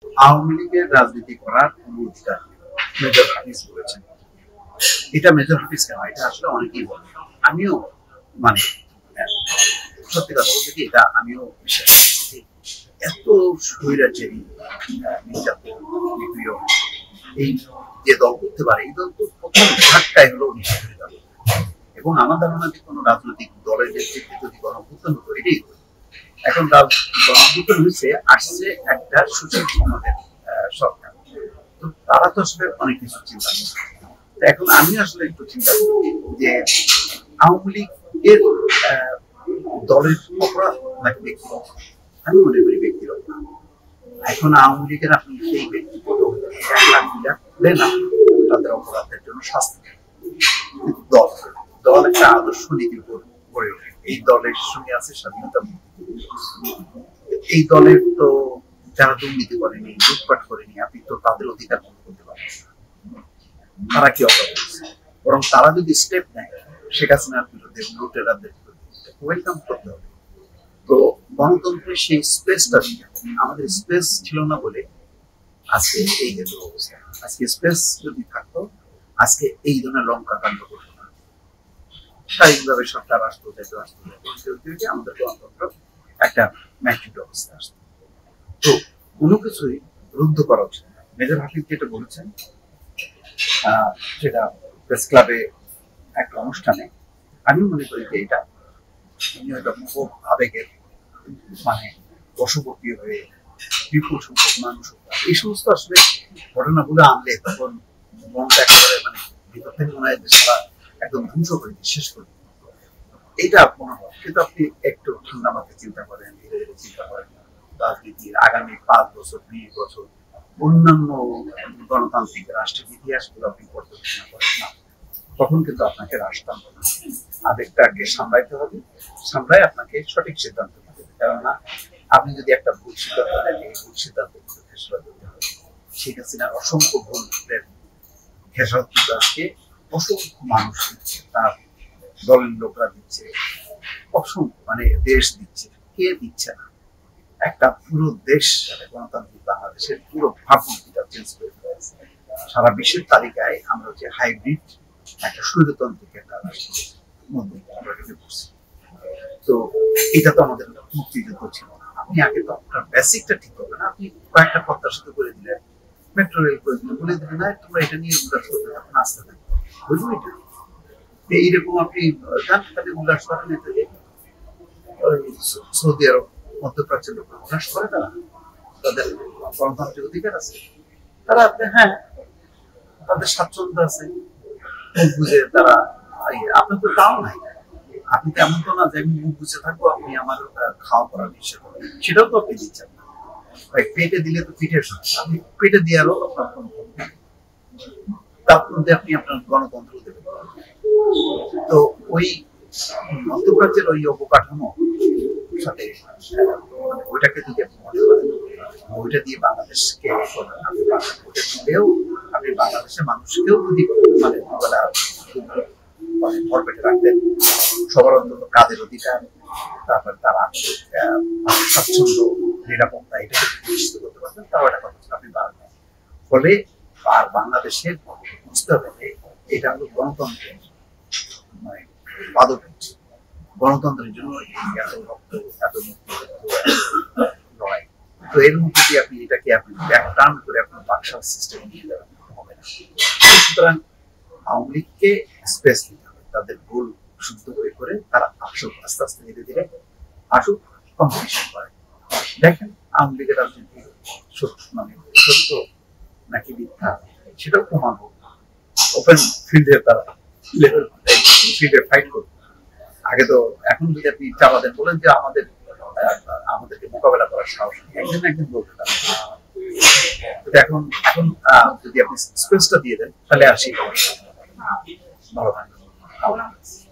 আওয়ামী লীগের রাজনীতি করার কোনো অধিকার মেজর হাফিজ বলেছেন। এটা মেজর হাফিজ কেন, এটা আসলে অনেকেই বলে, আমিও মানে সত্যি কথা বলতে কি এটা আমিও বিশ্বাস করি। এত স্বৈরাচারী নির্যাতন নিপীড় এই যে দল করতে পারে, এই দল তো প্রথম ধাক্কায় হলো নিষিদ্ধ দল। এবং আমার ধারণা যে কোনো রাজনৈতিক দলের নেতৃত্বে যদি গণঅভ্যুত্থান হতো এটাই। এখন গণঅভ্যুত্থান হয়েছে, আসছে একটা সুশীল সমাজের সরকার, তো তারা তো আসলে অনেক কিছু চিন্তা করছে। এখন আমি আসলে একটু চিন্তা করি যে আওয়ামী লীগের দলের অপরাধ নাকি ব্যক্তিগত। আমি মনে করি ব্যক্তিগত। এখন আওয়ামী লীগের আপনি সেই ব্যক্তিগত 1,00,000 দেন তাদের অপরাধের জন্য শাস্তি, কিন্তু দল দল একটা আদর্শ নীতির উপর গড়ে ওঠে। এই দলের সঙ্গে আছে স্বাধীনতা, এই দলের তো যারা দুর্নীতি করেনি, লুটপাট করেনি, আপনি তো তাদের অধিকার বন্ধ করতে পারেন। তারা কি অপরাধ করছে? বরং তারা যদি স্টেপ নেয় শেখ হাসিনার বিরুদ্ধে, লুটেরাদের বিরুদ্ধে, ওয়েলকাম করতে হবে। তো গণতন্ত্রের সেই স্পেসটা ছিল, আমাদের স্পেস ছিল না বলে আজকে এই হেতু অবস্থা। আজকে স্পেস যদি থাকতো, আজকে এই ধরনের লঙ্কা কাণ্ড করতো না। স্বাভাবিকভাবে সরকার আসতো, আমাদের গণতন্ত্র একটা ম্যাচুড অবস্থা আসতো। তো কোনো কিছুই রুদ্ধ করা উচিত না। মেজর হাফিজ যেটা বলেছেন সেটা প্রেস ক্লাবে একটা অনুষ্ঠানে, আমি মনে করি যে এটা খুব আবেগের মানে বশবর্তী হয়ে বিপুল সংখ্যক মানুষ এই সমস্ত আসলে ঘটনাগুলো আনলে তখন মনটা একেবারে মানে ভিতর থেকে মনে হয় যে সারা একদম ধ্বংস করে শেষ করে এইটা মনে হয়। কিন্তু আপনি একটু ঠান্ডা মাথায় চিন্তা করেন, ধীরে ধীরে চিন্তা করেন রাজনীতির আগামী 5 বছর 20 বছর অন্যান্য গণতান্ত্রিক রাষ্ট্রের ইতিহাসগুলো আপনি পর্যবেক্ষণ করেন না, তখন কিন্তু আপনাকে রাষ্ট্রতন্ত্র আবেগটাকে সামলাইতে হবে, সামলায় আপনাকে সঠিক সিদ্ধান্ত নিতে হবে। কেননা আপনি যদি একটা ভুল সিদ্ধান্ত নেন, এই ভুল সিদ্ধান্ত খেসারত দিতে হবে। শেখ হাসিনার অসংখ্য ভুলের খেসারত কিন্তু আজকে অসংখ্য মানুষ দিচ্ছে, তার দলের লোকরা দিচ্ছে, অসংখ্য মানে দেশ দিচ্ছে। কে দিচ্ছে না? একটা পুরো দেশ, গণতান্ত্রিক বাংলাদেশের পুরো ভাবমূর্তিটা চেঞ্জ করে ফেলেছে। সারা বিশ্বের তালিকায় আমরা যে হাইব্রিড একটা স্বৈরতান্ত্রিক একটা রাষ্ট্রের মধ্যে আমরা ঢুকে পড়ছি। তো এটা তো আমাদের মুক্তিযুদ্ধ ছিল না। আপনি আগে তো আপনার বেসিকটা ঠিক হবে না, আপনি কয়েকটা প্রত্যাশিত করে দিলেন, মেট্রো রেল করে দিলেন, বলে দিলেন না তোমরা এটা নিয়ে উল্লাস করতে থাকুন, আসতে থাকবে, বুঝলো এটা। এইরকম আপনি জানতে পারেন উল্লাস করেন, এটা সৌদি আরব, মধ্যপ্রাচ্যের লোক উল্লাস করে, তারা তাদের গণতান্ত্রিক অধিকার আছে, তারা হ্যাঁ তাদের স্বাচ্ছন্দ্য আছে, মুখ বুঝে তারা, আপনার তো তাও নাই। আপনি তো এমন তো না যে আমি মুখ বুঝে থাকবো, আপনি আমার খাওয়া করার নিষেধ করবেন, সেটাও তো আপনি দিচ্ছেন না। পেটে দিলে তো পিঠের সঙ্গে, আপনি পেটে দিয়ারও আপনার কোনো তার মধ্যে আপনি আপনার গণতন্ত্র দেবেন। তো ওই মধ্যপ্রাচ্যের ওই অবকাঠামো সাথে ওইটাকে যদি আপনি মনে করেন, ওইটা দিয়ে বাংলাদেশকে ওইটা দিলেও আপনি বাংলাদেশের মানুষকেও যদি মানে ভর পেটে রাখতেন, সবার অন্তত কাজের অধিকার, তারপর তারা স্বাচ্ছন্দ্য, নিরাপত্তা এটাকে নিশ্চিত করতে পারতেন, তাও একটা কথা আপনি বাড়বেন। ফলে আর বাংলাদেশের বুঝতে হবে এটা হলো গণতন্ত্রের মানে বাদক, গণতন্ত্রের জন্য এত রক্ত, এত লড়াই। তো এর মধ্যে দিয়ে আপনি এটাকে আপনি ব্যাকটার্ন করে আপনার বাকশাল সিস্টেম নিয়ে যাবেন, হবে না। সুতরাং আওয়ামী লীগকে স্পেস দিতে হবে, তাদের ভুল শুদ্ধ করে তারা আসুক, আস্তে আস্তে ধীরে ধীরে আসুক, কম্পিটিশন করে। দেখেন আওয়ামী লীগের রাজনীতি সত্য মানে সত্য নাকি মিথ্যা, সেটাও প্রমাণ হোক। ওপেন ফিল্ডে তারা ফিল্ডে ফাইট করবে। আগে তো এখন যদি আপনি চাপা দেন, বলেন যে আমাদেরকে মোকাবেলা করার সাহস একদিন একদিন বলতে পারেন। এখন এখন যদি আপনি স্পেসটা দিয়ে দেন, তাহলে আর সেই ভালো থাকবে।